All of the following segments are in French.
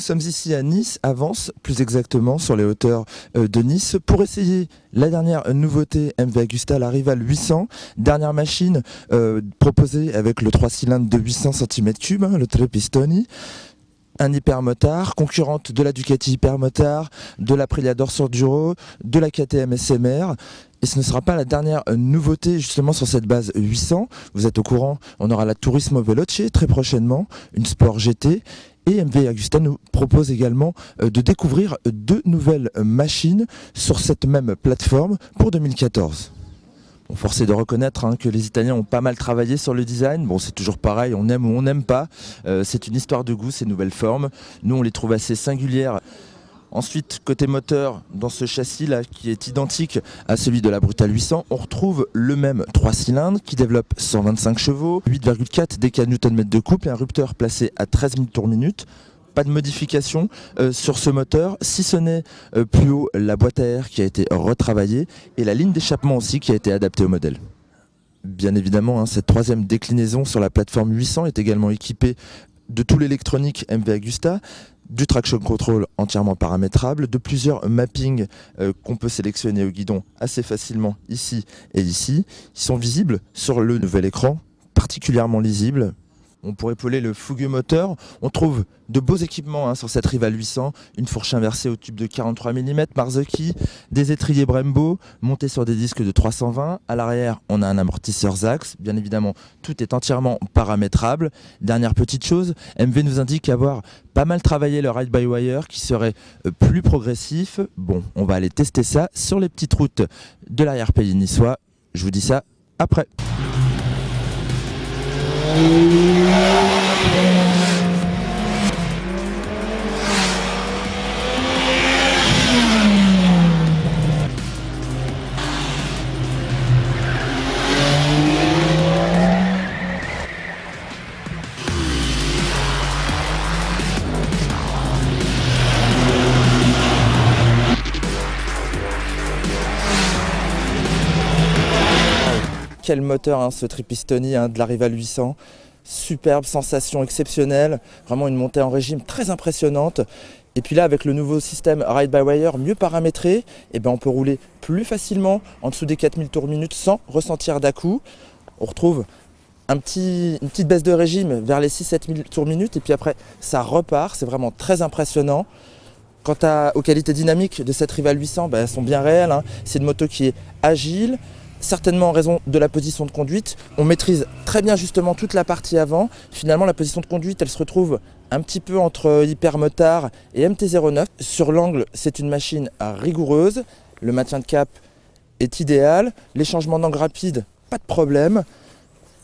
sommes ici à Nice, à Vence, plus exactement sur les hauteurs de Nice, pour essayer la dernière nouveauté MV Agusta, la Rival 800, dernière machine proposée avec le 3 cylindres de 800 cm3, le Tre Pistoni. Un hypermotard, concurrente de la Ducati Hypermotard, de l'Aprilia Dorsoduro, de la KTM SMR. Et ce ne sera pas la dernière nouveauté justement sur cette base 800. Vous êtes au courant, on aura la Turismo Veloce très prochainement, une Sport GT. Et MV Agusta nous propose également de découvrir deux nouvelles machines sur cette même plateforme pour 2014. Bon, force est de reconnaître que les Italiens ont pas mal travaillé sur le design. Bon, c'est toujours pareil, on aime ou on n'aime pas. C'est une histoire de goût, ces nouvelles formes. Nous, on les trouve assez singulières. Ensuite, côté moteur, dans ce châssis-là, qui est identique à celui de la Brutal 800, on retrouve le même 3 cylindres qui développe 125 chevaux, 8,4 déca-newton-mètre de couple et un rupteur placé à 13 000 tours minute. Pas de modification sur ce moteur, si ce n'est plus haut la boîte à air qui a été retravaillée et la ligne d'échappement aussi qui a été adaptée au modèle. Bien évidemment, cette troisième déclinaison sur la plateforme 800 est également équipée de tout l'électronique MV Agusta, du traction control entièrement paramétrable, de plusieurs mappings qu'on peut sélectionner au guidon assez facilement ici et ici. Ils sont visibles sur le nouvel écran, particulièrement lisibles. On pourrait épauler le fougueux moteur. On trouve de beaux équipements sur cette Rival 800, une fourche inversée au tube de 43 mm Marzocchi, des étriers Brembo montés sur des disques de 320. À l'arrière, on a un amortisseur Zax. Bien évidemment, tout est entièrement paramétrable. Dernière petite chose, MV nous indique avoir pas mal travaillé le ride-by-wire qui serait plus progressif. Bon, on va aller tester ça sur les petites routes de l'arrière-pays niçois. Je vous dis ça après. Quel moteur ce Tripistoni de la Rival 800, superbe, sensation exceptionnelle, vraiment une montée en régime très impressionnante. Et puis là, avec le nouveau système Ride-by-Wire mieux paramétré, on peut rouler plus facilement en dessous des 4000 tours minute sans ressentir d'à-coup. On retrouve une petite baisse de régime vers les 6-7 000 tours minute et puis après ça repart, c'est vraiment très impressionnant. Quant aux qualités dynamiques de cette Rival 800, elles sont bien réelles. C'est une moto qui est agile, certainement en raison de la position de conduite. On maîtrise très bien justement toute la partie avant. Finalement, la position de conduite, elle se retrouve un petit peu entre Hypermotard et MT-09. Sur l'angle, c'est une machine rigoureuse. Le maintien de cap est idéal. Les changements d'angle rapide, pas de problème.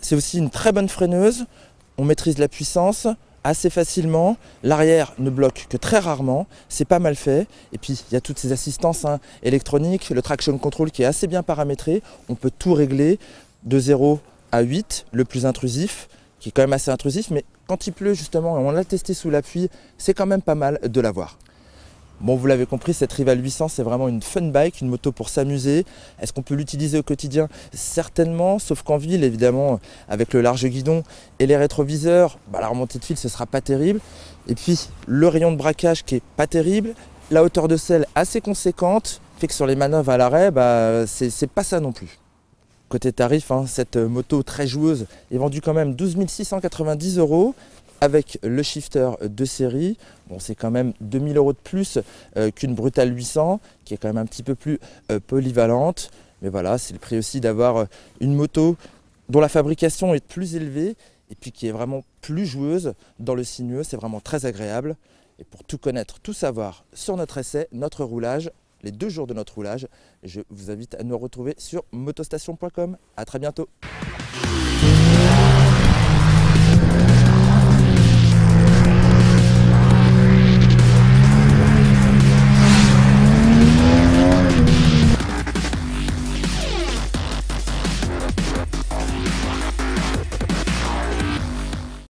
C'est aussi une très bonne freineuse. On maîtrise la puissance assez facilement, l'arrière ne bloque que très rarement, c'est pas mal fait. Et puis il y a toutes ces assistances électroniques, le traction control qui est assez bien paramétré, on peut tout régler de 0 à 8, le plus intrusif, qui est quand même assez intrusif, mais quand il pleut justement, et on l'a testé sous la pluie, c'est quand même pas mal de l'avoir. Bon, vous l'avez compris, cette Rival 800, c'est vraiment une fun bike, une moto pour s'amuser. Est-ce qu'on peut l'utiliser au quotidien? Certainement, sauf qu'en ville, évidemment, avec le large guidon et les rétroviseurs, la remontée de fil, ce sera pas terrible. Et puis, le rayon de braquage qui est pas terrible, la hauteur de selle assez conséquente, fait que sur les manœuvres à l'arrêt, c'est pas ça non plus. Côté tarif, cette moto très joueuse est vendue quand même 12 690 € avec le shifter de série. Bon, c'est quand même 2000 € de plus qu'une Brutal 800 qui est quand même un petit peu plus polyvalente. Mais voilà, c'est le prix aussi d'avoir une moto dont la fabrication est plus élevée et puis qui est vraiment plus joueuse dans le sinueux. C'est vraiment très agréable. Et pour tout connaître, tout savoir sur notre essai, notre roulage, les 2 jours de notre roulage, je vous invite à nous retrouver sur motostation.com. À très bientôt.